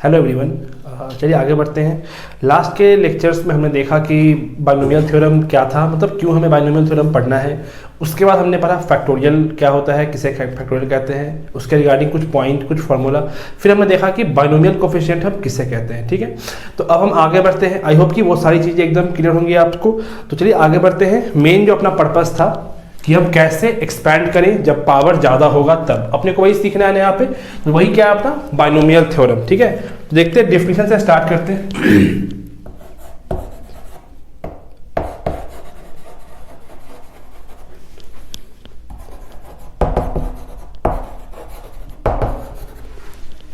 Hello everyone, चलिए आगे बढ़ते हैं। लास्ट के लेक्चर्स में हमने देखा कि बाइनोमियल थ्योरम क्या था, मतलब क्यों हमें बाइनोमियल थ्योरम पढ़ना है। उसके बाद हमने पढ़ा फैक्टोरियल क्या होता है, किसे फैक्टोरियल कहते हैं, उसके रिगार्डिंग कुछ पॉइंट, कुछ फार्मूला। फिर हमने देखा कि बाइनोमियल कोफिशिएंट हम किसे कहते हैं। ठीक है, तो अब हम आगे बढ़ते हैं। आई होप कि वो सारी चीज़ें एकदम क्लियर होंगी आपको। तो चलिए आगे बढ़ते हैं। मेन जो अपना पर्पस था कि हम कैसे एक्सपैंड करें जब पावर ज़्यादा होगा, तब अपने को वही सीखना है यहाँ पे। तो वही क्या है अपना बाइनोमियल थ्योरम। ठीक है, तो देखते हैं, डेफिनेशन से स्टार्ट करते हैं।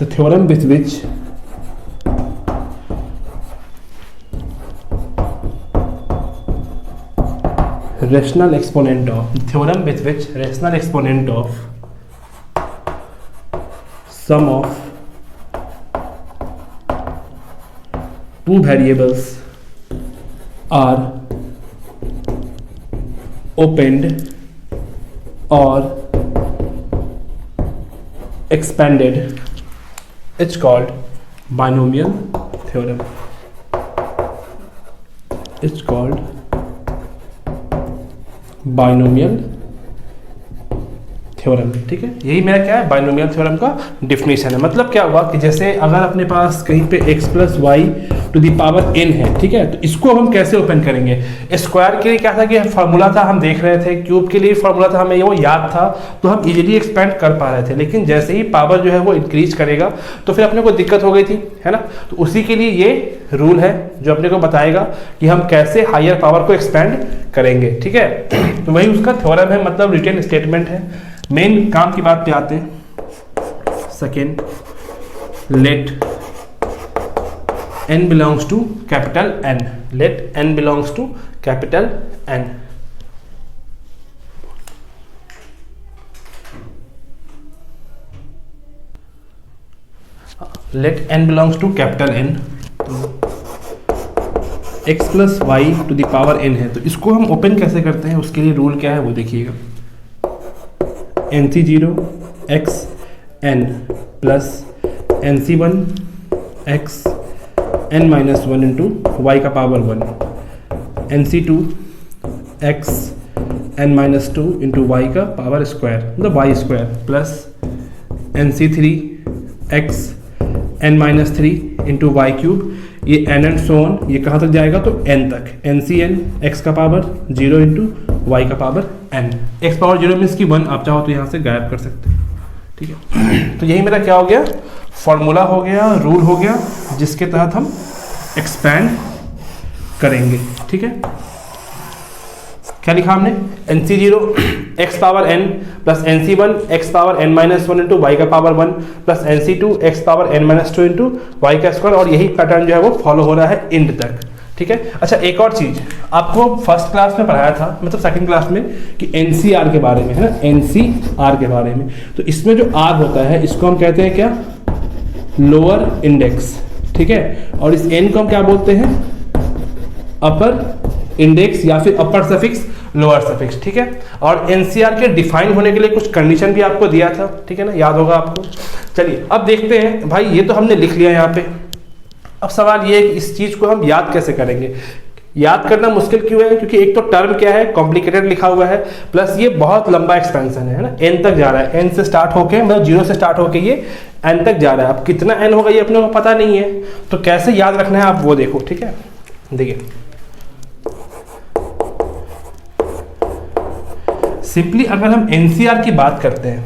The theorem with which rational exponent of sum of two variables are opened or expanded, it's called binomial theorem. It's called binomial theorem. ठीक है, यही मेरा क्या है, बाइनोमियल थ्योरम का डिफिनेशन है। मतलब क्या हुआ कि जैसे अगर अपने पास कहीं पे x plus Y to the power n है, ठीक है, तो इसको हम कैसे ओपन करेंगे। स्क्वायर के लिए क्या था कि फार्मूला था, हम देख रहे थे। क्यूब के लिए फार्मूला था, हमें वो याद था, तो हम इजीली एक्सपेंड कर पा रहे थे। लेकिन जैसे ही पावर जो है वो इंक्रीज करेगा तो फिर अपने को दिक्कत हो गई थी, है ना। तो उसी के लिए ये रूल है जो अपने को बताएगा कि हम कैसे हायर पावर को एक्सपेंड करेंगे। ठीक है, तो वही उसका थ्योरम है, मतलब रिटन स्टेटमेंट है। मेन काम की बात पे आते हैं। Second, let n belongs to capital N. Let n belongs to capital N. Let n belongs to capital N. x plus Y to the power n है, तो इसको हम ओपन कैसे करते हैं, उसके लिए रूल क्या है वो देखिएगा। nc0 x n plus nc1 x n minus 1 into Y का power 1, nc2 x n minus 2 into Y का पावर स्क्वायर, मतलब y square, plus nc3 x n minus 3 into y cube, ये n एंड सो ऑन, ये कहाँ तक जाएगा तो n तक। ncn x का पावर 0 इंटू वाई का power n, x power 0 means की 1, आप चाहो तो यहाँ से गायब कर सकते हैं। ठीक है, तो यही मेरा क्या हो गया, फॉर्मूला हो गया, रूल हो गया, जिसके तहत हम एक्सपैंड करेंगे। ठीक है, क्या लिखा हमने, nc0 x power n plus nc1 x power n minus 1 into Y का power 1 plus nc2 x power n minus 2 into Y का स्क्वायर, और यही पैटर्न जो है वो फॉलो हो रहा है इंड तक। ठीक है, अच्छा एक और चीज आपको फर्स्ट क्लास में पढ़ाया था, मतलब सेकंड क्लास में, कि एनसीआर के बारे में, है ना, एनसीआर के बारे में। तो इसमें जो आर होता है इसको हम कहते हैं क्या, लोअर इंडेक्स। ठीक है, और इस एन को हम क्या बोलते हैं, अपर इंडेक्स या फिर अपर सफिक्स, लोअर सफिक्स। ठीक है, और एनसीआर के डिफाइन होने के लिए कुछ कंडीशन भी आपको दिया था, ठीक है ना, याद होगा आपको। चलिए अब देखते हैं भाई, ये तो हमने लिख लिया यहाँ पे। अब सवाल ये है कि इस चीज को हम याद कैसे करेंगे। याद करना मुश्किल क्यों है, क्योंकि एक तो टर्म क्या है, कॉम्प्लिकेटेड लिखा हुआ है, प्लस ये बहुत लंबा एक्सपेंशन है ना, एन तक जा रहा है, एन से स्टार्ट होके, मतलब 0 से स्टार्ट होके ये एन तक जा रहा है। अब कितना एन होगा ये अपने को पता नहीं है, तो कैसे याद रखना है आप वो देखो। ठीक है, देखिए सिंपली अगर हम एनसीआर की बात करते हैं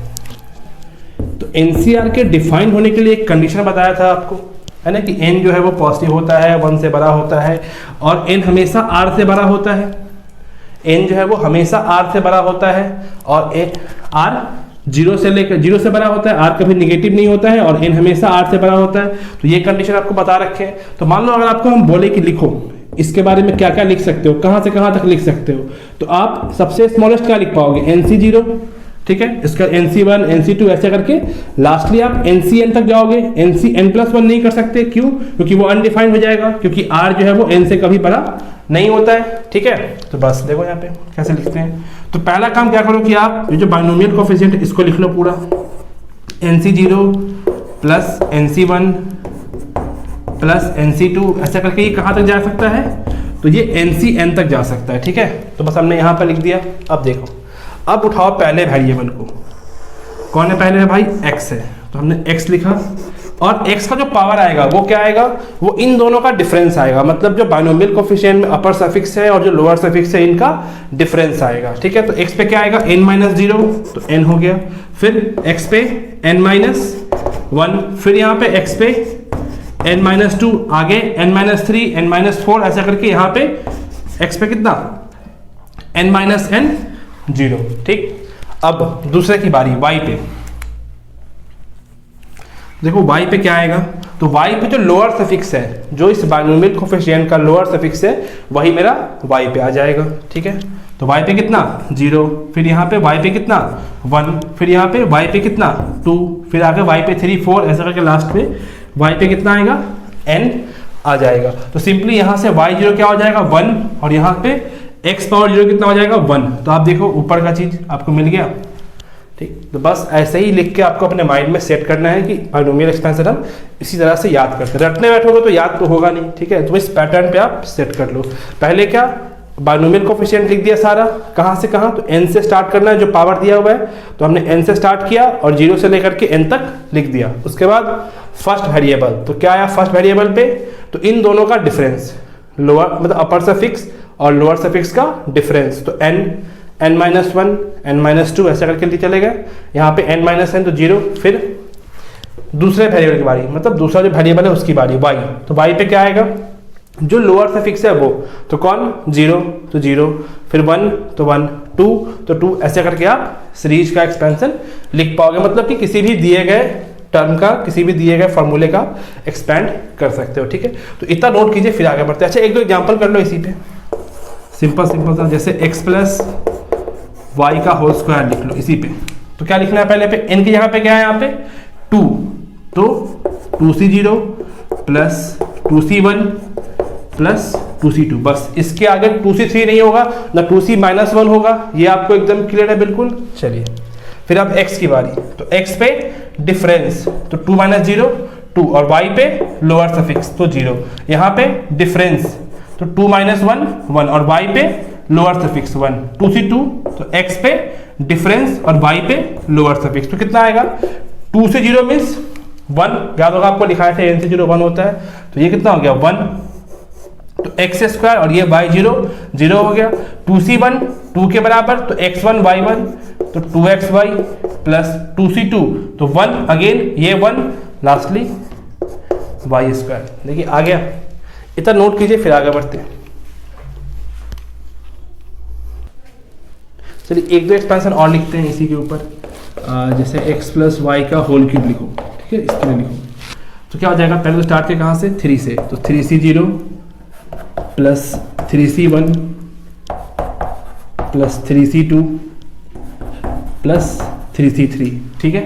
तो एनसीआर के डिफाइन होने के लिए एक कंडीशन बताया था आपको, है ना, कि n जो है वो पॉजिटिव होता है, 1 से बड़ा होता है, और n हमेशा r से बड़ा होता है। n जो है वो हमेशा r से बड़ा होता है, और r 0 से लेकर 0 से बड़ा होता है, r कभी निगेटिव नहीं होता है, और n हमेशा r से बड़ा होता है। तो ये कंडीशन आपको बता रखे हैं। तो मान लो अगर आपको हम बोले कि लिखो इसके बारे में क्या क्या लिख सकते हो, कहाँ से कहाँ तक लिख सकते हो, तो आप सबसे स्मॉलेस्ट क्या लिख पाओगे, nc0, ठीक है, इसका nc1 nc2 ऐसे करके लास्टली आप ncn तक जाओगे। ncn प्लस 1 नहीं कर सकते, क्यों, क्योंकि वो अनडिफाइंड हो जाएगा, क्योंकि r जो है वो n से कभी बड़ा नहीं होता है। ठीक है, तो बस देखो यहाँ पे कैसे लिखते हैं। तो पहला काम क्या करो कि आप ये जो बाइनोमियल कोफिशिएंट है इसको लिख लो पूरा, nc0 plus nc1 plus NC2 ऐसा करके ये कहाँ तक जा सकता है, तो ये NCN तक जा सकता है। ठीक है, तो बस हमने यहाँ पर लिख दिया। अब देखो, अब उठाओ पहले वेरिएबल को, कौन है पहले है भाई, x है, तो हमने x लिखा, और x का जो पावर आएगा वो क्या आएगा, वो इन दोनों का डिफरेंस आएगा, मतलब जो बाइनोमियल कोफिशिएंट में अपर सफिक्स है और जो लोअर सफिक्स है इनका डिफरेंस आएगा। ठीक है, तो x पे क्या आएगा, n-0, तो n हो गया, फिर x पे n-1, फिर यहाँ पे x पे n-2, आगे n-3, n-4, ऐसा करके यहाँ पे x पे कितना, n-0। ठीक, अब दूसरे की बारी y पे। देखो y पे क्या आएगा, तो y पे जो लोअर सफिक्स है, जो इस बाइनोमियल कोफिशिएंट का लोअर सफिक्स है, वही मेरा y पे आ जाएगा। ठीक है, तो y पे कितना 0, फिर यहाँ पे y पे कितना 1, फिर यहाँ पे y पे कितना 2, फिर आगे y पे 3, 4, ऐसा करके लास्ट में y पे कितना आएगा, n आ जाएगा। तो सिंपली यहाँ से y0 क्या हो जाएगा 1, और यहाँ पे x पावर 0 कितना हो जाएगा 1। तो आप देखो ऊपर का चीज आपको मिल गया। ठीक, तो बस ऐसे ही लिख के आपको अपने माइंड में सेट करना है कि बाइनोमियल एक्सपेंशन हम इसी तरह से याद करते हैं। रटने बैठोगे तो याद तो होगा नहीं। ठीक है, तो इस पैटर्न पे आप सेट कर लो। पहले क्या, बाइनोमियल कोफिशिएंट लिख दिया सारा, कहाँ से कहाँ, तो n से स्टार्ट करना है, जो पावर दिया हुआ है, तो हमने n से स्टार्ट किया और 0 से लेकर के n तक लिख दिया। उसके बाद फर्स्ट वेरिएबल, तो क्या आया फर्स्ट वेरिएबल पे, तो इन दोनों का डिफरेंस, लोअर मतलब अपर सफिक्स और लोअर सफिक्स का डिफरेंस, तो n-1, n-2 ऐसा करके चले गए। यहाँ पे n-n तो 0, फिर दूसरे वेरिएबल की बारी, मतलब दूसरा जो वेरिएबल है उसकी बारी y, तो y पे क्या आएगा, जो लोअर सफिक्स है वो, तो कौन 0, तो 0, फिर 1 तो 1, 2 तो 2, ऐसे करके आप सीरीज का एक्सपेंशन लिख पाओगे। मतलब कि किसी भी दिए गए टर्म का, किसी भी दिए गए फॉर्मूले का एक्सपेंड कर सकते हो। ठीक है, तो इतना नोट कीजिए, फिर आगे बढ़ते हैं। अच्छा, एक दो एग्जांपल कर लो इसी पे, सिंपल सा, जैसे x प्लस वाई का होल स्क्वायर लिख लो इसी पे। तो क्या लिखना है, पहले पे n की जगह पे क्या है, यहाँ पे 2, तो 2c0 plus 2c1 plus 2c2, बस इसके आगे 2c3 नहीं होगा ना 2c-1 होगा, ये आपको एकदम क्लियर है बिल्कुल। चलिए फिर अब x की बारी, तो x पे डिफरेंस, तो 2 - 0 2, और y पे लोअर सफिक्स, तो 0, यहाँ पे डिफरेंस, तो 2 - 1 1, और y पे लोअर सफिक्स 1, 2c2, तो x पे डिफरेंस और y पे लोअर सफिक्स, तो कितना आएगा, 2 से 0 मीन्स 1, याद होगा आपको लिखाया था n से 0 1 होता है, तो ये कितना हो गया 1, तो x स्क्वायर, और ये y0 0 हो गया, 2c1 2 के बराबर, तो x1 y1, तो 2xy प्लस 2c2, तो 1 अगेन, ये 1, लास्टली y स्क्वायर। देखिए आ गया, इतना नोट कीजिए, फिर आगे बढ़ते हैं। चलिए एक दो एक्सपेंशन और लिखते हैं इसी के ऊपर, जैसे x प्लस वाई का होल क्यूब लिखो। ठीक है, इसके लिए लिखो, तो क्या हो जाएगा, पहले तो स्टार्ट के कहाँ से, 3 से, तो 3c0 plus 3c1 plus 3c2 plus 3c3। ठीक है,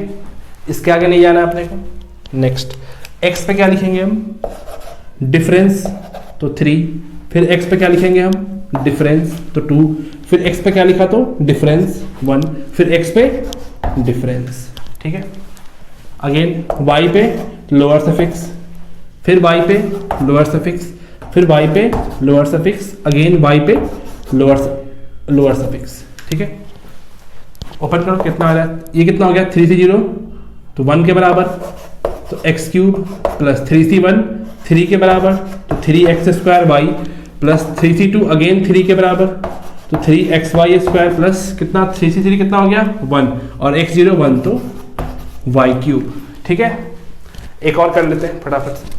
इसके आगे नहीं जाना है अपने को। नेक्स्ट x पे क्या लिखेंगे हम, डिफरेंस, तो 3, फिर x पे क्या लिखेंगे हम, डिफरेंस, तो 2, फिर x पे क्या लिखा, तो डिफरेंस 1, फिर x पे डिफरेंस। ठीक है, अगेन y पे लोअर सफिक्स, फिर y पे लोअर सफिक्स, फिर y पे लोअर सफिक्स, अगेन y पे लोअर सफिक्स। ठीक है, ओपन करो, कितना आ रहा है, ये कितना हो गया, 3 से 0, तो 1 के बराबर, तो x क्यूब प्लस 3c1 3 के बराबर, तो 3x square y plus 3c2 again 3 के बराबर, तो 3xy स्क्वायर प्लस कितना, 3c3 कितना हो गया 1, और x0 1, तो y क्यूब। ठीक है, एक और कर लेते हैं फटाफट से।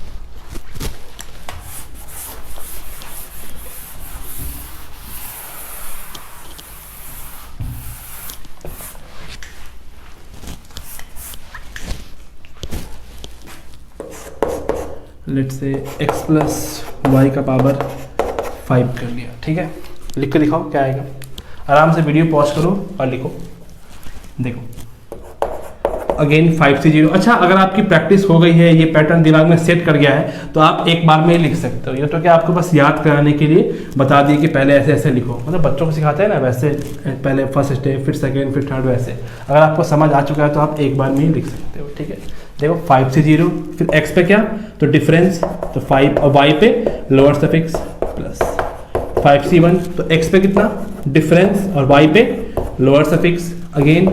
लेट से x प्लस वाई का पावर 5 कर लिया। ठीक है, लिख के दिखाओ क्या आएगा, आराम से वीडियो पॉज करो और लिखो। देखो अगेन 5 से 0। अच्छा, अगर आपकी प्रैक्टिस हो गई है, ये पैटर्न दिमाग में सेट कर गया है, तो आप एक बार में ही लिख सकते हो। ये तो क्या आपको बस याद कराने के लिए बता दिए कि पहले ऐसे ऐसे लिखो, मतलब बच्चों को सिखाते हैं ना वैसे, पहले फर्स्ट स्टेप, फिर सेकेंड, फिर थर्ड, वैसे। अगर आपको समझ आ चुका है तो आप एक बार में ही लिख सकते हो। ठीक है, देखो 5 से 0, फिर x पे क्या, तो डिफरेंस, तो 5 और y पे लोअर सफिक्स प्लस 5 से 1, तो x पे कितना डिफरेंस और y पे लोअर सफिक्स, अगेन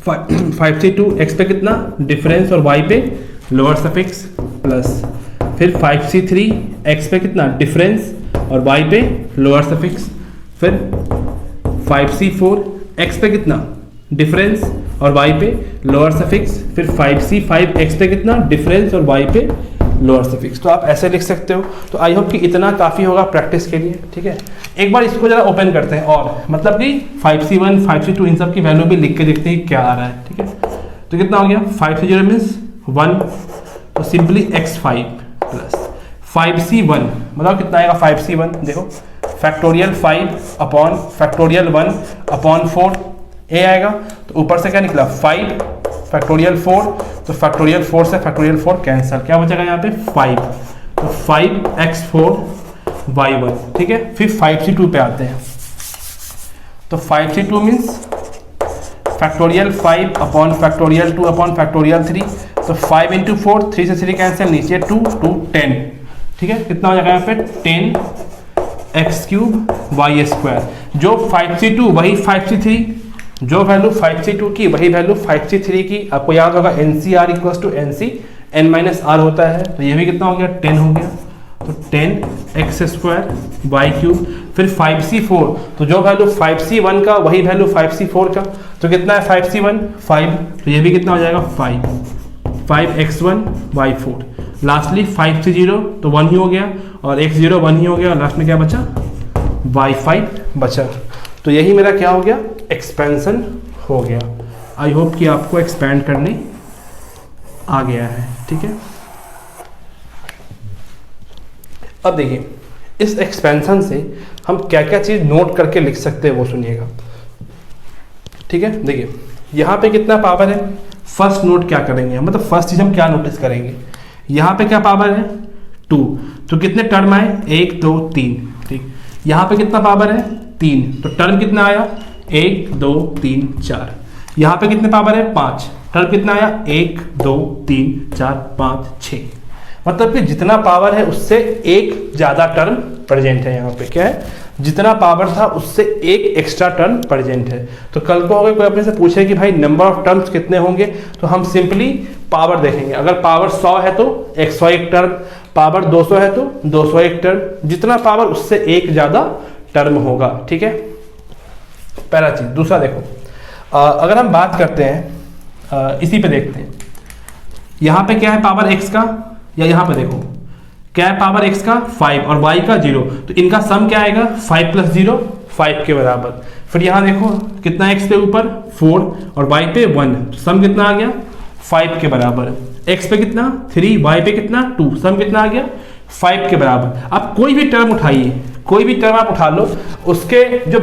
5 से 2, x पे कितना डिफरेंस और y पे लोअर सफिक्स प्लस, फिर 5 से 3, x पे कितना डिफरेंस और y पे लोअर सफिक्स, फिर 5 से 4, x पे कितना डिफरेंस और y पे लोअर सफिक्स, फिर 5 से 5, x पे कितना डिफरेंस और y पे लोअर सफिक्स। तो आप ऐसे लिख सकते हो। तो आई होप कि इतना काफ़ी होगा प्रैक्टिस के लिए, ठीक है। एक बार इसको जरा ओपन करते हैं और मतलब कि 5 से 1, 5 से 2 इन सब की वैल्यू भी लिख के देखते हैं क्या आ रहा है, ठीक है। तो कितना हो गया, 5 से 0 मीन्स 1, तो सिंपली x5 प्लस 5 से 1 मतलब कितना आएगा, 5 से 1 देखो फैक्टोरियल 5 अपॉन फैक्टोरियल 1 अपॉन 4 ए आएगा, तो ऊपर से क्या निकला 5 फैक्टोरियल 4, तो फैक्टोरियल 4 से फैक्टोरियल 4 कैंसिल, क्या बचेगा यहाँ पे 5, तो 5x4 y1, ठीक है। फिर 5 से 2 पे आते हैं, तो 5 से 2 means factorial 5 upon factorial 2 upon factorial 3, तो 5 इंटू 4, 3 से 3 कैंसिल, नीचे 2 2 10, ठीक है। कितना हो जाएगा यहाँ पे 10x³ y², जो 5 से 2 वही 5 से 3, जो वैल्यू 5 से 2 की वही वैल्यू 5 से 3 की। आपको याद होगा NCR equals to NC n-r होता है, तो ये भी कितना हो गया 10 हो गया, तो 10x² y³, फिर 5 से 4, तो जो वैल्यू 5 से 1 का वही वैल्यू 5 से 4 का, तो कितना है 5 से 1 5, तो ये भी कितना हो जाएगा 5x1 y4, लास्टली 5 से 0 तो 1 ही हो गया और x0 1 ही हो गया और लास्ट में क्या बचा y5 बचा। तो यही मेरा क्या हो गया, एक्सपेंशन हो गया। आई होप कि आपको एक्सपेंड करने आ गया है, ठीक है। अब देखिए इस एक्सपेंशन से हम क्या क्या चीज़ नोट करके लिख सकते हैं वो सुनिएगा, ठीक है। देखिए यहाँ पे कितना पावर है, फर्स्ट नोट क्या करेंगे, मतलब फर्स्ट चीज़ हम क्या नोटिस करेंगे, यहाँ पे क्या पावर है 2, तो कितने टर्म आए 1 2 3, ठीक। यहाँ पे कितना पावर है 3, तो टर्म कितना आया 1 2 3 4। यहाँ पे कितने पावर है 5, टर्म कितना आया 1 2 3 4 5 6। मतलब कि जितना पावर है उससे एक ज़्यादा टर्म प्रेजेंट है। यहाँ पे क्या है, जितना पावर था उससे एक एक्स्ट्रा टर्म प्रेजेंट है। तो कल को अगर कोई अपने से पूछे कि भाई नंबर ऑफ टर्म्स कितने होंगे, तो हम सिंपली पावर देखेंगे। अगर पावर 100 है तो 101 टर्म, पावर 200 है तो 201 टर्म, जितना पावर उससे एक ज़्यादा टर्म होगा, ठीक है। पहला चीज। दूसरा देखो, अगर हम बात करते हैं इसी पे देखते हैं, यहाँ पे क्या है पावर x का, या यहाँ पे देखो क्या है पावर x का 5 और y का 0, तो इनका सम क्या आएगा 5 + 0 5 के बराबर। फिर यहाँ देखो कितना x पे ऊपर 4 और y पे 1, तो सम कितना आ गया 5 के बराबर। x पे कितना 3, y पे कितना 2, सम कितना आ गया 5 के बराबर। अब कोई भी टर्म उठाइए, कोई भी टर्म आप उठा लो, उसके जो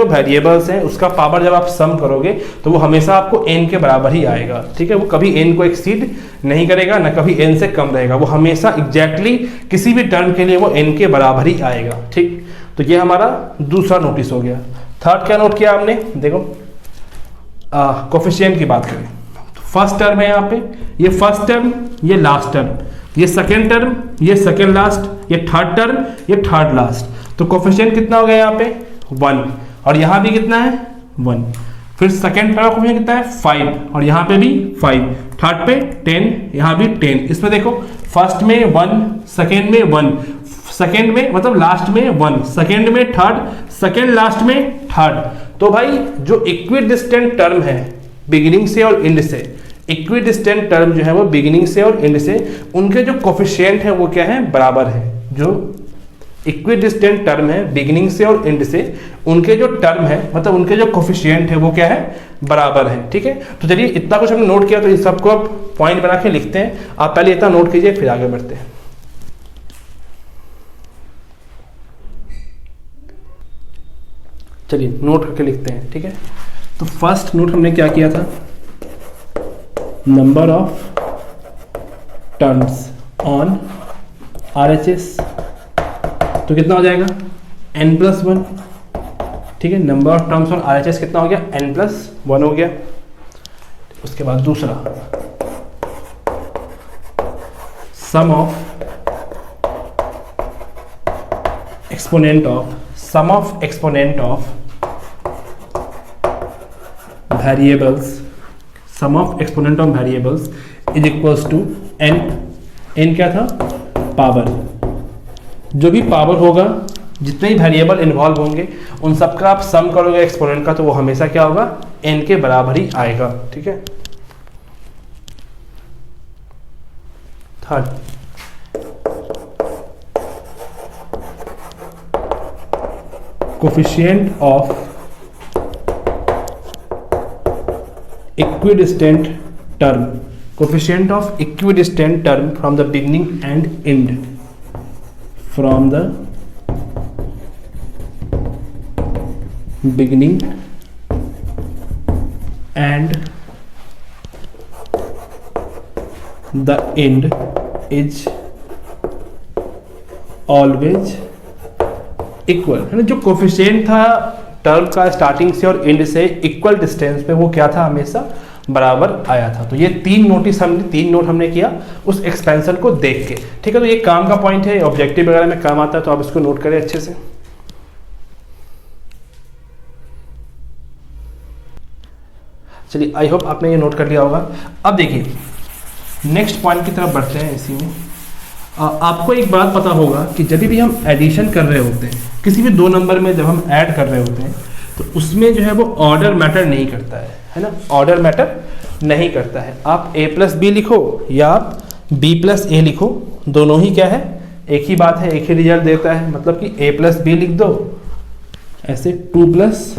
वेरिएबल्स हैं उसका पावर जब आप सम करोगे तो वो हमेशा आपको n के बराबर ही आएगा, ठीक है। वो कभी n को एक्सीड नहीं करेगा, ना कभी n से कम रहेगा, वो हमेशा एग्जैक्टली किसी भी टर्म के लिए वो n के बराबर ही आएगा, ठीक। तो ये हमारा दूसरा नोटिस हो गया। थर्ड क्या नोट किया आपने, देखो कोफिशिएंट की बात करें तो फर्स्ट टर्म है यहाँ पे, ये फर्स्ट टर्म, ये लास्ट टर्म, ये सेकेंड टर्म, ये सेकेंड लास्ट, ये थर्ड टर्म, ये थर्ड लास्ट। तो कोफिशिएंट कितना हो गया यहाँ पे 1, और यहाँ भी कितना है 1। फिर सेकेंड टर्म कोफिशिएंट कितना है 5 और यहाँ पे भी 5, थर्ड पे 10, यहाँ भी 10। इसमें देखो फर्स्ट में 1, सेकेंड में 1, सेकेंड में मतलब लास्ट में 1, सेकेंड में थर्ड, सेकेंड लास्ट में थर्ड। तो भाई जो इक्विडिस्टेंट टर्म है बिगिनिंग से और एंड से, इक्विडिस्टेंट टर्म जो है वो बिगिनिंग से और एंड से, उनके जो कोफिशिएंट है वो क्या है बराबर है। जो इक्विडिस्टेंट टर्म है बिगिनिंग से और एंड से, उनके जो टर्म है मतलब उनके जो कोफिशिएंट है वो क्या है बराबर है, ठीक है। तो चलिए इतना कुछ हमने नोट किया, तो इस सबको आप पॉइंट बना के लिखते हैं। आप पहले इतना नोट कीजिए फिर आगे बढ़ते हैं। चलिए नोट करके लिखते हैं, ठीक है। तो फर्स्ट नोट हमने क्या किया था, number of terms on RHS, तो कितना हो जाएगा n+1, ठीक है। Number of terms on RHS कितना हो गया n+1 हो गया। उसके बाद दूसरा sum of exponent of variables is equals to n क्या था, पावर। जो भी पावर होगा, जितने ही वेरिएबल इन्वॉल्व होंगे उन सबका आप सम करोगे एक्सपोनेंट का, तो वो हमेशा क्या होगा, n के बराबर ही आएगा। ठीक है। Third, coefficient of equidistant term from the beginning and end, from the beginning and the end is always equal, है ना। जो कोफिशिएंट था टर्म का स्टार्टिंग से और एंड से इक्वल डिस्टेंस पे, वो क्या था, हमेशा बराबर आया था। तो ये तीन नोट हमने किया उस एक्सपेंशन को देख के। ठीक है। तो ये काम का पॉइंट है, ऑब्जेक्टिव वगैरह में काम आता है, तो आप इसको नोट करें अच्छे से। चलिए, आई होप आपने ये नोट कर लिया होगा। अब देखिए नेक्स्ट पॉइंट की तरफ बढ़ते हैं। इसी में आपको एक बात पता होगा कि जब भी हम एडिशन कर रहे होते हैं, किसी भी दो नंबर में जब हम ऐड कर रहे होते हैं, तो उसमें जो है वो ऑर्डर मैटर नहीं करता है ना। ऑर्डर मैटर नहीं करता है। आप a प्लस बी लिखो या आप b प्लस ए लिखो, दोनों ही क्या है, एक ही बात है, एक ही रिजल्ट देता है। मतलब कि a प्लस बी लिख दो, ऐसे 2 प्लस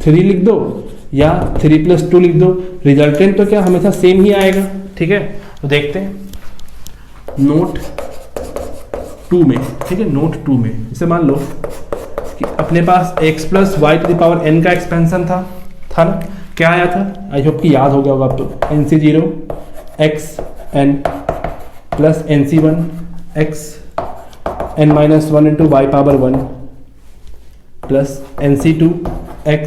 3 लिख दो या 3 प्लस 2 लिख दो, रिजल्टेंट तो क्या हमेशा सेम ही आएगा। ठीक है। तो देखते हैं नोट 2 में। ठीक है। नोट 2 में जैसे मान लो कि अपने पास x plus Y to the power n का एक्सपेंशन था ना। क्या आया था, आई होप कि याद हो गया होगा अब तो, nc0 x n plus nc1 x n minus 1 into Y power 1 plus nc2 x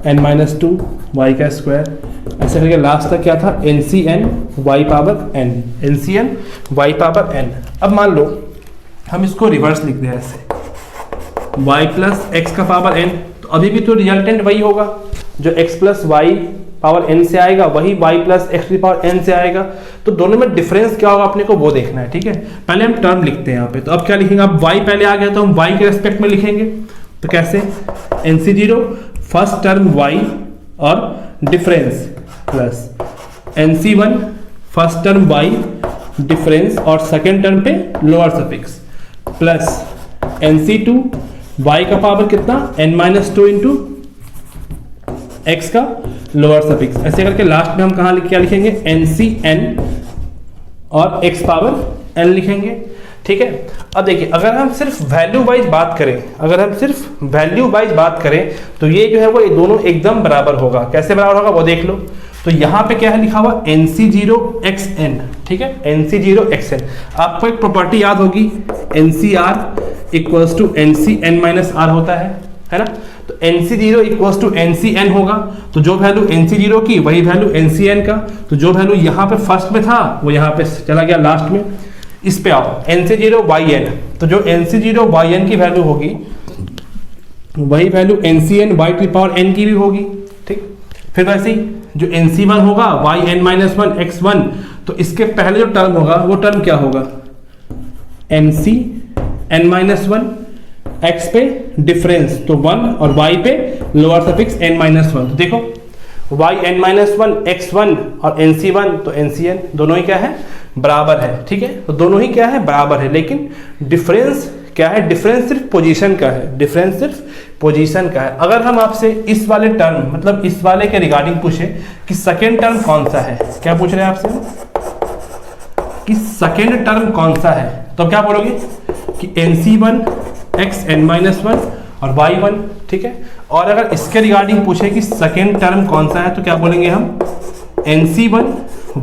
n minus 2 y का स्क्वायर, ऐसे करके लास्ट तक क्या था, ncn वाई पावर n। अब मान लो हम इसको रिवर्स लिख दें ऐसे, y प्लस एक्स का पावर n, तो अभी भी तो रिजल्टेंट वही होगा, जो x plus Y power n से आएगा वही y प्लस एक्स की पावर n से आएगा। तो दोनों में डिफरेंस क्या होगा अपने को वो देखना है। ठीक है। पहले हम टर्म लिखते हैं यहाँ पे। तो अब क्या लिखेंगे, अब y पहले आ गया तो हम y के रेस्पेक्ट में लिखेंगे। तो कैसे, nc0 फर्स्ट टर्म y और difference plus nc1 first term y difference और सेकेंड टर्म पे lower suffix plus nc2 y का पावर कितना, n माइनस 2 इंटू एक्स का लोअर सफिक्स। ऐसे करके लास्ट में हम कहाँ क्या लिखेंगे, ncn और x पावर n लिखेंगे। ठीक है। अब देखिए अगर हम सिर्फ वैल्यू वाइज बात करें, तो ये जो है वो ये दोनों एकदम बराबर होगा। कैसे बराबर होगा वो देख लो। तो यहाँ पे क्या है लिखा हुआ, nc0xn। ठीक है। nc0xn, आपको एक प्रॉपर्टी याद होगी, ncr equals to ncn minus r होता है ना। तो nc0 इक्वल्स टू ncn होगा, तो जो वैल्यू nc0 की वही वैल्यू ncn का। तो जो वैल्यू यहाँ पे फर्स्ट में था वो यहाँ पे चला गया लास्ट में। इस पे आओ, nc0yn, तो जो nc0yn की वैल्यू होगी वही value ncn y to power n की भी होगी। ठीक। फिर वैसे ही जो nc1 होगा yn माइनस 1 x1, तो इसके पहले जो टर्म होगा वो टर्म क्या होगा, nc n माइनस 1 x पे डिफरेंस तो 1 और y पे लोअर सफिक्स n माइनस 1। तो देखो yn माइनस 1 x1 और nc1, तो ncn दोनों ही क्या है, बराबर है। ठीक है। तो दोनों ही क्या है, बराबर है। लेकिन डिफरेंस क्या है, डिफरेंस सिर्फ पोजीशन का है। अगर हम आपसे इस वाले टर्म मतलब इस वाले के रिगार्डिंग पूछे कि सेकेंड टर्म कौन सा है, क्या पूछ रहे हैं आपसे कि सेकेंड टर्म कौन सा है, तो क्या बोलोगे कि nc1 x n माइनस 1 और y1। ठीक है। और अगर इसके रिगार्डिंग पूछे कि सेकेंड टर्म कौन सा है, तो क्या बोलेंगे हम nc1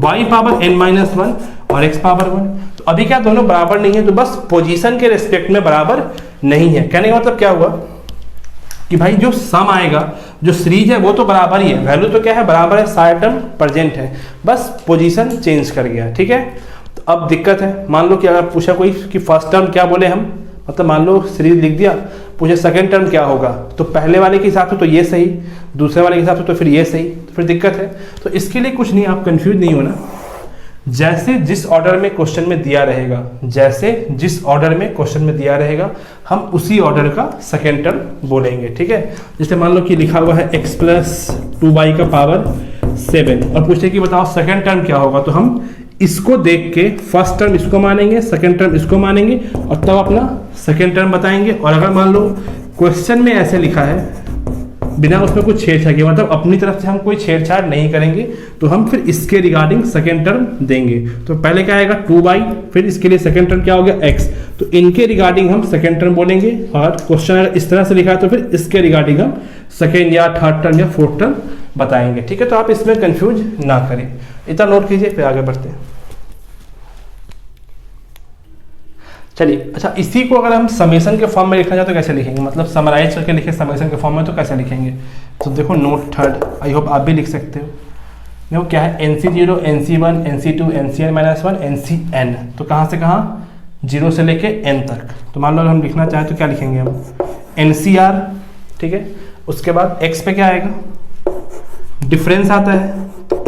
y power n minus 1 और x पावर 1। तो अभी क्या दोनों बराबर नहीं है, तो बस पोजीशन के रिस्पेक्ट में बराबर नहीं है। कहने का मतलब क्या हुआ कि भाई जो सम आएगा जो सीरीज है वो तो बराबर ही है, वैल्यू तो क्या है बराबर है, सारे टर्म प्रेजेंट है, बस पोजीशन चेंज कर गया, ठीक है। तो अब दिक्कत है, मान लो कि अगर पूछा कोई कि फर्स्ट टर्म क्या बोले हम, मतलब मान लो सीरीज लिख दिया, पूछे सेकंड टर्म क्या होगा, तो पहले वाले के हिसाब से तो ये सही, दूसरे वाले के हिसाब से तो फिर ये सही, तो फिर दिक्कत है। तो इसके लिए कुछ नहीं, आप कंफ्यूज नहीं होना, जैसे जिस ऑर्डर में क्वेश्चन में दिया रहेगा, जैसे जिस ऑर्डर में क्वेश्चन में दिया रहेगा, हम उसी ऑर्डर का सेकेंड टर्म बोलेंगे, ठीक है। जैसे मान लो कि लिखा हुआ है x प्लस 2y का पावर 7 और पूछे कि बताओ सेकेंड टर्म क्या होगा, तो हम इसको देख के फर्स्ट टर्म इसको मानेंगे, सेकेंड टर्म इसको मानेंगे और तब अपना सेकेंड टर्म बताएंगे। और अगर मान लो क्वेश्चन में ऐसे लिखा है बिना उसमें कुछ छेड़छाड़ किए, मतलब अपनी तरफ से हम कोई छेड़छाड़ नहीं करेंगे, तो हम फिर इसके रिगार्डिंग सेकेंड टर्म देंगे। तो पहले क्या आएगा 2y, फिर इसके लिए सेकेंड टर्म क्या हो गया x, तो इनके रिगार्डिंग हम सेकेंड टर्म बोलेंगे। और क्वेश्चन अगर इस तरह से लिखा है तो फिर इसके रिगार्डिंग हम सेकेंड या थर्ड टर्म या फोर्थ टर्म बताएंगे, ठीक है। तो आप इसमें कंफ्यूज ना करें, इतना नोट कीजिए, फिर आगे बढ़ते हैं। चलिए अच्छा, इसी को अगर हम समेशन के फॉर्म में लिखना चाहे तो कैसे लिखेंगे, मतलब समराइज करके लिखे समेशन के फॉर्म में तो कैसे लिखेंगे। तो देखो नोट थर्ड, आई होप आप भी लिख सकते हो। देखो क्या है, NC0 NC1 NC2 NCn-1 NCn, तो कहाँ से कहाँ, 0 से लेके n तक। तो मान लो अगर हम लिखना चाहें तो क्या लिखेंगे हम, NCR, ठीक है। उसके बाद x पे क्या आएगा, डिफरेंस आता है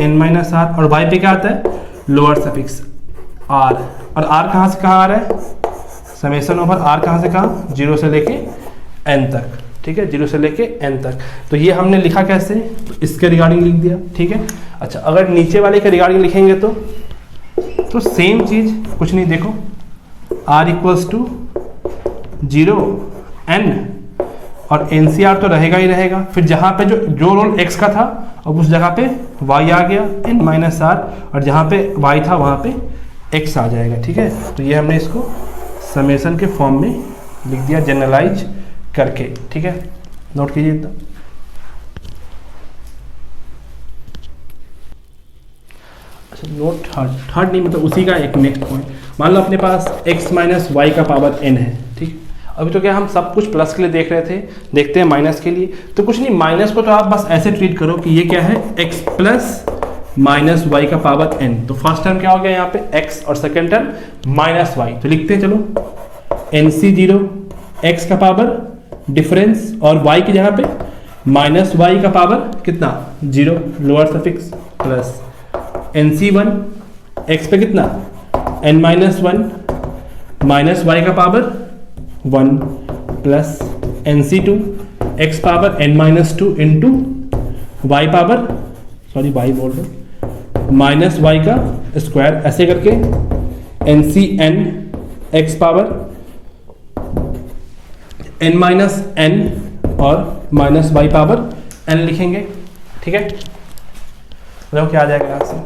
n-r, और y पे क्या आता है, लोअर सफिक्स r, और r कहाँ से कहाँ आ रहा है, समेशन ओवर r कहाँ से कहाँ, 0 से लेके n तक, ठीक है, 0 से लेके n तक। तो ये हमने लिखा कैसे, तो इसके रिगार्डिंग लिख दिया, ठीक है। अच्छा अगर नीचे वाले के रिगार्डिंग लिखेंगे तो सेम चीज, कुछ नहीं, देखो r इक्वल्स टू 0 n, और NCR तो रहेगा ही रहेगा, फिर जहाँ पे जो रोल x का था अब उस जगह पे y आ गया n-r, और जहाँ पे y था वहाँ पे x आ जाएगा, ठीक है। तो ये हमने इसको समेशन के फॉर्म में लिख दिया जनरलाइज करके, ठीक है, नोट कीजिए इतना। अच्छा नोट थर्ड नहीं, मतलब उसी का एक नेक्स्ट पॉइंट, मान लो अपने पास x माइनस वाई का पावर n है, ठीक। अभी तो क्या हम सब कुछ प्लस के लिए देख रहे थे, देखते हैं माइनस के लिए। तो कुछ नहीं, माइनस को तो आप बस ऐसे ट्रीट करो कि ये क्या है, x प्लस माइनस वाई का पावर n। तो फर्स्ट टर्म क्या हो गया यहाँ पे x, और सेकेंड टर्म माइनस वाई, तो लिखते हैं चलो NC0 x का पावर डिफरेंस, और y की जगह पे माइनस वाई का पावर कितना 0, lower suffix, plus NC1 x पे कितना n-1 माइनस वाई का power 1, plus NC2 x power n-2 into Y power, sorry Y बोल रहा हूँ, माइनस वाई का स्क्वायर, ऐसे करके NCn x पावर n-n और माइनस वाई पावर n लिखेंगे, ठीक है। देखो क्या आ जाएगा यहाँ से,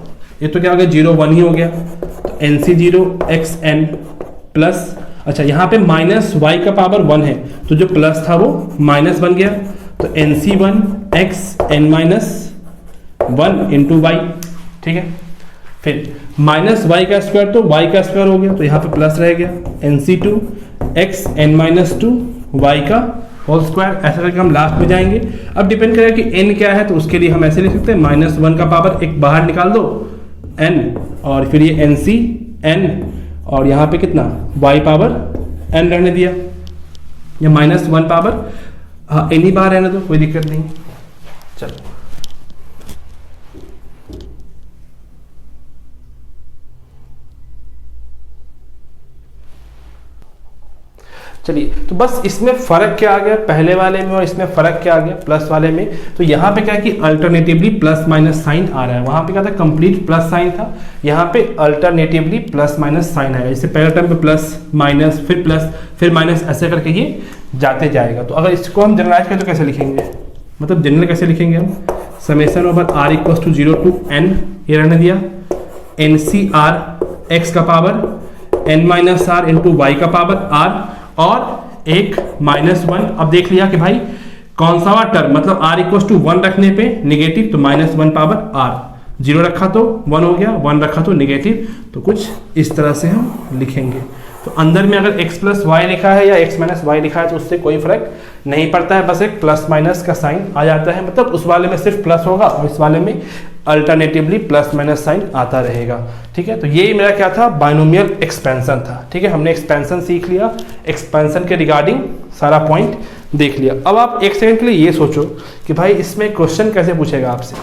ये तो क्या हो गया 0 1 ही हो गया, तो NC0 xn प्लस, अच्छा यहाँ पे माइनस वाई का पावर 1 है, तो जो प्लस था वो माइनस बन गया, तो NC1 x n-1 into Y, ठीक है। फिर माइनस वाई का स्क्वायर तो वाई का स्क्वायर हो गया, तो यहाँ पे प्लस रह गया, NC2 x n-2 वाई का होल स्क्वायर, ऐसा करके हम लास्ट में जाएंगे। अब डिपेंड करेगा कि n क्या है, तो उसके लिए हम ऐसे लिख सकते हैं -1 का पावर एक बाहर निकाल दो n, और फिर ये NCn, और यहाँ पे कितना y पावर n रहने दिया, या -1 पावर, हाँ n ही बाहर रहने दो, कोई दिक्कत नहीं। चलो चलिए, तो बस इसमें फ़र्क क्या आ गया पहले वाले में और इसमें फ़र्क क्या आ गया प्लस वाले में। तो यहाँ पे क्या है कि अल्टरनेटिवली प्लस माइनस साइन आ रहा है, वहाँ पे क्या था कंप्लीट प्लस साइन था, यहाँ पे अल्टरनेटिवली प्लस माइनस साइन आएगा। जैसे पहले टर्म पे प्लस माइनस ऐसे करके ये जाते जाएगा। तो अगर इसको हम जनरलाइज करें तो कैसे लिखेंगे, मतलब जनरल कैसे लिखेंगे हम, summation over r equals to 0 to n, ये रहने दिया NCR x का पावर n-r इंटू वाई का पावर r, और एक -1। अब देख लिया कि भाई कौन सा वाला टर्म, मतलब r इक्वल्स टू 1 रखने पे निगेटिव, तो -1 पावर r, 0 रखा तो 1 हो गया, 1 रखा तो निगेटिव, तो कुछ इस तरह से हम लिखेंगे। तो अंदर में अगर x प्लस वाई लिखा है या x माइनस वाई लिखा है तो उससे कोई फर्क नहीं पड़ता है, बस एक प्लस माइनस का साइन आ जाता है, मतलब उस वाले में सिर्फ प्लस होगा और इस वाले में अल्टरनेटिवली प्लस माइनस साइन आता रहेगा। ठीक है, तो ये मेरा क्या था, बाइनोमियल एक्सपेंशन था। ठीक है, हमने एक्सपेंशन सीख लिया, एक्सपेंशन के रिगार्डिंग सारा पॉइंट देख लिया। अब आप एक सेकंड के लिए ये सोचो कि भाई इसमें क्वेश्चन कैसे पूछेगा आपसे।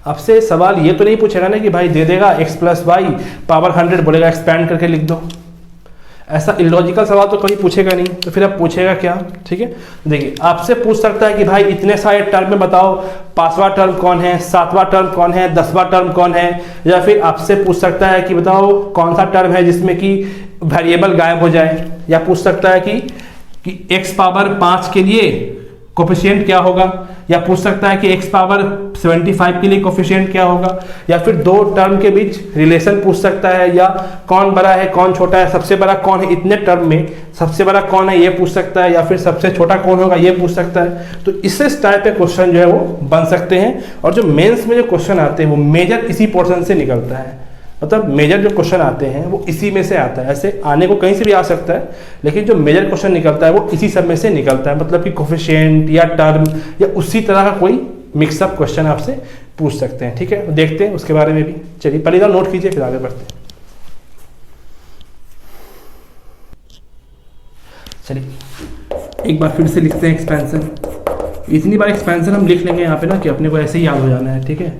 आपसे सवाल ये तो नहीं पूछेगा ना कि भाई दे देगा x प्लस वाई पावर 100, बोलेगा एक्सपैंड करके लिख दो। ऐसा इलॉजिकल सवाल तो कभी पूछेगा नहीं, तो फिर अब पूछेगा क्या। ठीक है, देखिए आपसे पूछ सकता है कि भाई इतने सारे टर्म में बताओ 5वां टर्म कौन है, 7वां टर्म कौन है, 10वां टर्म कौन है, या फिर आपसे पूछ सकता है कि बताओ कौन सा टर्म है जिसमें कि वेरिएबल गायब हो जाए, या पूछ सकता है कि x पावर 5 के लिए कोफिशिएंट क्या होगा, या पूछ सकता है कि x पावर 75 के लिए कोफिशिएंट क्या होगा, या फिर दो टर्म के बीच रिलेशन पूछ सकता है, या कौन बड़ा है कौन छोटा है, सबसे बड़ा कौन है इतने टर्म में, सबसे बड़ा कौन है ये पूछ सकता है, या फिर सबसे छोटा कौन होगा ये पूछ सकता है। तो इस टाइप के क्वेश्चन जो है वो बन सकते हैं, और जो मेंस में जो क्वेश्चन आते हैं वो मेजर इसी पोर्शन से निकलता है, मतलब मेजर जो क्वेश्चन आते हैं वो इसी में से आता है। ऐसे आने को कहीं से भी आ सकता है, लेकिन जो मेजर क्वेश्चन निकलता है वो इसी सब में से निकलता है, मतलब कि कोफिशिएंट या टर्म या उसी तरह का कोई मिक्सअप क्वेश्चन आपसे पूछ सकते हैं। ठीक है, देखते हैं उसके बारे में भी। चलिए पहले तो नोट कीजिए, फिर आगे बढ़ते हैं। चलिए एक बार फिर से लिखते हैं एक्सपेंशन। इतनी बार एक्सपेंशन हम लिख लेंगे यहाँ पे ना कि अपने को ऐसे ही याद हो जाना है। ठीक है,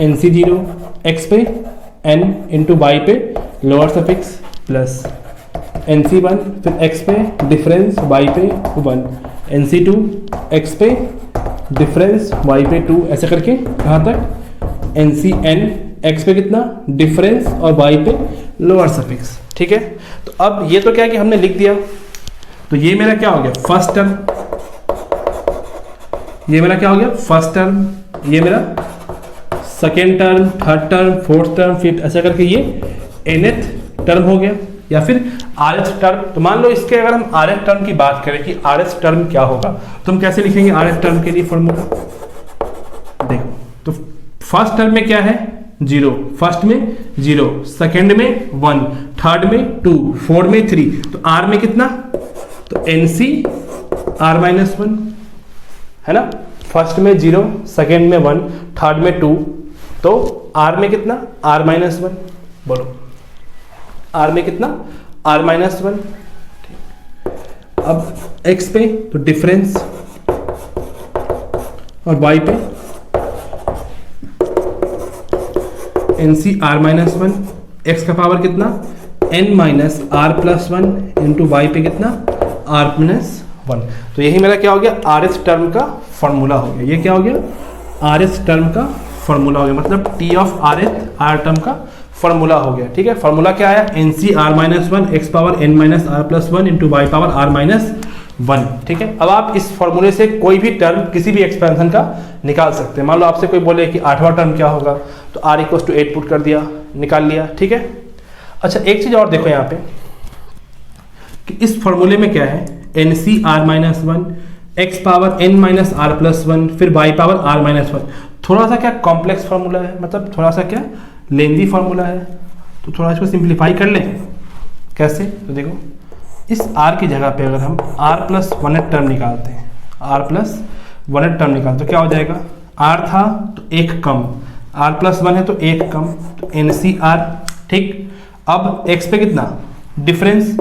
NC0 x पे n इंटू वाई पे लोअर सफिक्स प्लस NC1 फिर x पे डिफरेंस y पे 1, NC2 x पे डिफरेंस y पे 2, ऐसे करके कहाँ तक NCn x पे कितना डिफरेंस और y पे लोअर सफिक्स। ठीक है, तो अब ये तो क्या है कि हमने लिख दिया, तो ये मेरा क्या हो गया फर्स्ट टर्म, ये मेरा क्या हो गया फर्स्ट टर्म, ये मेरा second term, third term, fourth term, fifth, ऐसा करके ये nth टर्म हो गया, या फिर rth टर्म। तो मान लो इसके अगर हम rth टर्म की बात करें कि rth टर्म क्या होगा, तो हम कैसे लिखेंगे rth टर्म के लिए फॉर्मूला। देखो तो फर्स्ट टर्म में क्या है 0, फर्स्ट में 0, सेकेंड में 1, थर्ड में 2, फोर्थ में 3, तो r में कितना, तो NC r-1 है ना, फर्स्ट में 0, सेकेंड में 1, थर्ड में 2, तो r में कितना r-1, बोलो r में कितना r-1। अब x पे तो डिफरेंस और y पे NC r-1, x का पावर कितना n minus r plus 1 into Y पे कितना r माइनस 1। तो यही मेरा क्या हो गया rth टर्म का फॉर्मूला हो गया। ये क्या हो गया rth टर्म का फॉर्मूला हो गया, मतलब t of rth r term का फॉर्मूला हो गया। ठीक है, फॉर्मूला क्या आया NC r-1 x power n minus r plus 1 into Y power r minus 1। ठीक है, अब आप इस फॉर्मूले से कोई भी टर्म किसी भी एक्सपेंशन का निकाल सकते हैं। मान लो आपसे कोई बोले कि 8वां टर्म क्या होगा, तो r = 8 पुट कर दिया, निकाल लिया। ठीक है, अच्छा एक चीज और देखो यहाँ पे कि इस फॉर्मूले में क्या है NC r-1 x power n minus r plus 1 फिर y पावर r माइनस 1। थोड़ा सा क्या कॉम्प्लेक्स फार्मूला है, मतलब थोड़ा सा क्या लेंदी फार्मूला है, तो थोड़ा इसको सिंप्लीफाई कर लें। कैसे, तो देखो इस r की जगह पे अगर हम r प्लस 1th टर्म निकालते हैं, r प्लस 1th टर्म निकालते तो क्या हो जाएगा, r था तो एक कम, r प्लस 1 है तो एक कम, तो NCr। ठीक, अब x पे कितना डिफरेंस,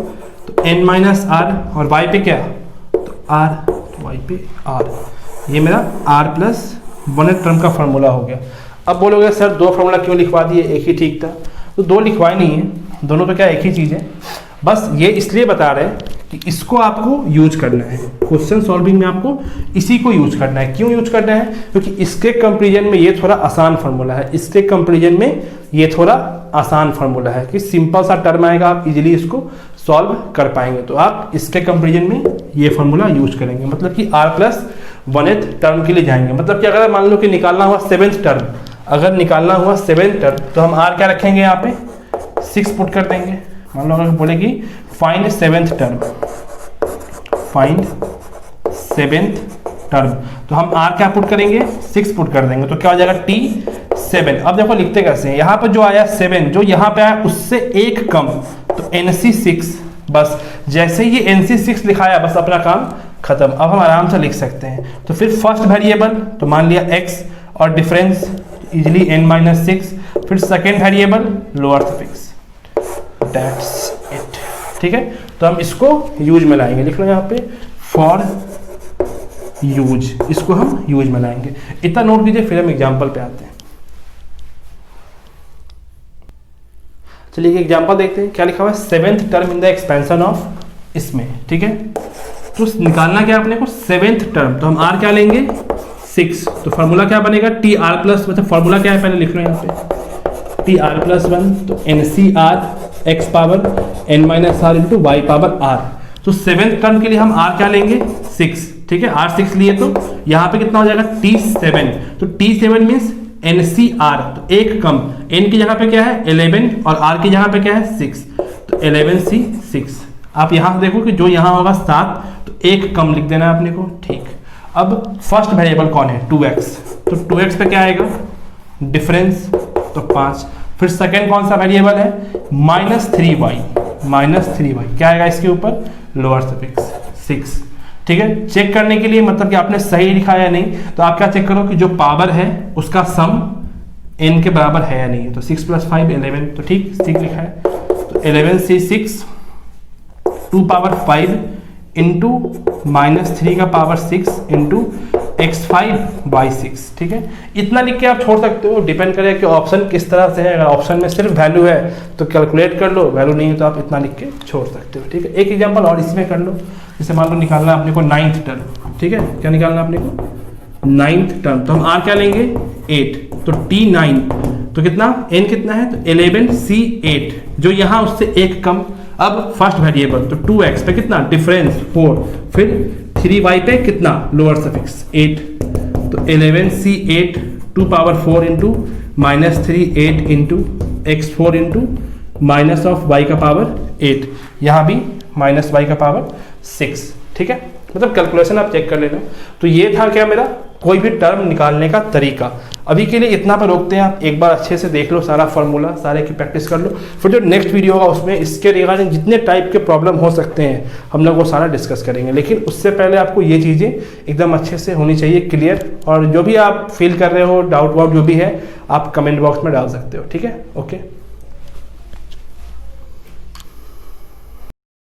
तो n माइनस r, और y पे क्या, तो r, तो y पे r। ये मेरा r प्लस 1th टर्म का फॉर्मूला हो गया। अब बोलोगे सर दो फॉर्मूला क्यों लिखवा दिए, एक ही ठीक था। तो दो लिखवाए नहीं है, दोनों तो क्या एक ही चीज़ है, बस ये इसलिए बता रहे हैं कि इसको आपको यूज करना है क्वेश्चन सॉल्विंग में, आपको इसी को यूज करना है। क्यों यूज करना है, क्योंकि इसके कंपेरिजन में ये थोड़ा आसान फार्मूला है, इसके कंपेरिजन में ये थोड़ा आसान फार्मूला है कि सिंपल सा टर्म आएगा, आप इजीली इसको सॉल्व कर पाएंगे। तो आप इसके कंपेरिजन में ये फार्मूला यूज करेंगे, मतलब कि r प्लस 1th टर्म के लिए जाएंगे। मतलब कि अगर मान लो कि निकालना हुआ 7th टर्म, अगर निकालना हुआ 7th टर्म, तो हम r क्या रखेंगे यहाँ पे 6 पुट कर देंगे। मान लो अगर बोलेगी find 7th term, find 7th term, तो हम r क्या पुट करेंगे 6 पुट कर देंगे, तो क्या हो जाएगा t 7। अब देखो लिखते कैसे हैं, यहाँ पर जो आया 7 जो यहाँ पे आया उससे एक कम, तो NC6। बस जैसे ही ये NC6 लिखाया बस अपना काम खत्म। अब हम आराम से लिख सकते हैं। तो फिर फर्स्ट वेरिएबल तो मान लिया x और डिफरेंस इजिली n-6, फिर second variable lower suffix, that's it. ठीक है, तो हम इसको यूज में लाएंगे, लिख लो यहाँ पे फॉर यूज, इसको हम यूज में लाएंगे। इतना नोट कीजिए, फिर हम एग्जाम्पल पे आते हैं। चलिए एग्जाम्पल देखते हैं, क्या लिखा हुआ है, 7th term in the expansion of इसमें। ठीक है, तो निकालना क्या अपने को, 7th टर्म, तो हम r क्या लेंगे 6, तो फार्मूला क्या बनेगा TR प्लस, मतलब फार्मूला क्या है पहले लिख लो यहाँ पे TR प्लस 1, तो NCR x power n minus r into Y power r। तो 7th टर्म के लिए हम r क्या लेंगे 6। ठीक है, R6 लिए तो यहाँ पे कितना हो जाएगा T7, तो T7 मीन्स NCR, तो एक कम, n की जगह पे क्या है 11 और r की जगह पे क्या है 6, तो 11C6। आप यहाँ देखो कि जो यहाँ होगा 7, तो एक कम लिख देना है अपने को। ठीक, अब फर्स्ट वेरिएबल कौन है 2x, तो 2x पे क्या आएगा डिफरेंस, तो 5। फिर सेकेंड कौन सा वेरिएबल है -3y, -3y क्या आएगा इसके ऊपर लोअर सफिक्स 6। ठीक है, चेक करने के लिए मतलब कि आपने सही लिखा है या नहीं, तो आप क्या चेक करो कि जो पावर है उसका सम n के बराबर है या नहीं, तो 6 + 5 11, तो ठीक 6 लिखा है, तो 11C6 2 पावर 5 इंटू -3 का पावर 6 इंटू x5/6। ठीक है, इतना लिख के आप छोड़ सकते हो, डिपेंड करे कि ऑप्शन किस तरह से है। अगर ऑप्शन में सिर्फ वैल्यू है तो कैलकुलेट कर लो, वैल्यू नहीं है तो आप इतना लिख के छोड़ सकते हो। ठीक है, एक एग्जांपल और इसमें कर लो, जैसे मान लो निकालना अपने को 9th टर्म। ठीक है, क्या निकालना अपने को 9th टर्म, तो हम r क्या लेंगे 8, तो T9, तो कितना n कितना है, तो 11C8 जो यहाँ उससे एक कम। अब फर्स्ट वेरिएबल तो 2x पे कितना डिफरेंस 4, फिर 3y पे कितना लोअर सफिक्स 8, तो 11C8 2 power 4 into -3 8 into x4 into minus of y का पावर 8, यहाँ भी -y का पावर 6। ठीक है, मतलब कैलकुलेशन आप चेक कर लेना। तो ये था क्या मेरा कोई भी टर्म निकालने का तरीका। अभी के लिए इतना पर रोकते हैं, आप एक बार अच्छे से देख लो सारा फार्मूला, सारे की प्रैक्टिस कर लो, फिर जो नेक्स्ट वीडियो होगा उसमें इसके रिगार्डिंग जितने टाइप के प्रॉब्लम हो सकते हैं हम लोग वो सारा डिस्कस करेंगे। लेकिन उससे पहले आपको ये चीज़ें एकदम अच्छे से होनी चाहिए क्लियर, और जो भी आप फील कर रहे हो डाउट वाउट जो भी है आप कमेंट बॉक्स में डाल सकते हो। ठीक है, ओके।